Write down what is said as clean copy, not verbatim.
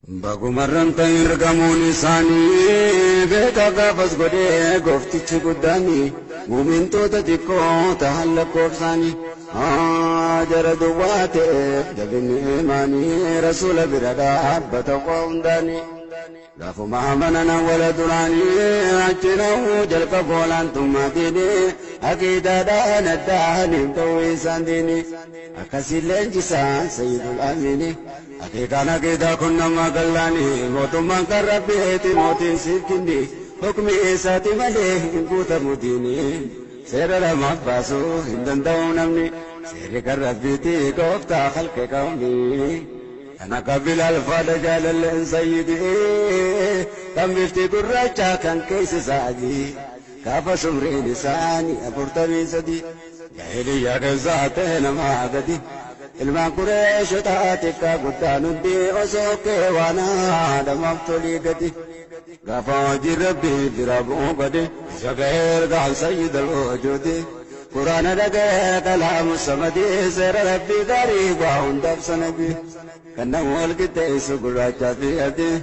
Bagumarran ta'irgamuun isaanii beekaa gaafas godhee gooftichi guddaanii muumintoota xiqqoo ta'an lakkoofsaanii jara duwwaa ta'eef jabinni imaanii rasuula bira dhaabbata waa hundaanii gaafuma amanan wala duraanii achinahu jalqaba olaantummaatiin aqiidaadhaan addaaniif ta'uu isaan diini akkasiillee injisaan sayyidul amiini aqiiqaan aqiidaa kun nama gallaanii mootummaan kan rabbiiti mootiin siif kinni hukmi isaati malee hin guutamu diini seera lamaaf baasuu hin danda'u namni seerri kan rabbiiti gooftaa halqe qawmi kana qabila alfaadha jaalalleen sayyidii kan bifti gurraacha kan keessa isaanii gaafa shumriin isaanii 43 jaahiliyyaa keessaa ta'e namaa gadi ilmaan Qureeshotaa xiqqaa guddaan hundi osoo keewaanaa namaaf tolii gadi gaafa hojii rabbii bira bu'uu gadi isa ga'eer gaal sayyidal wujuudi quraana dhaga'ee kalaamu samadii seera rabbii gaarii waa hundaaf sanabii kan nama wal qixxeessu gurraachaa fi adii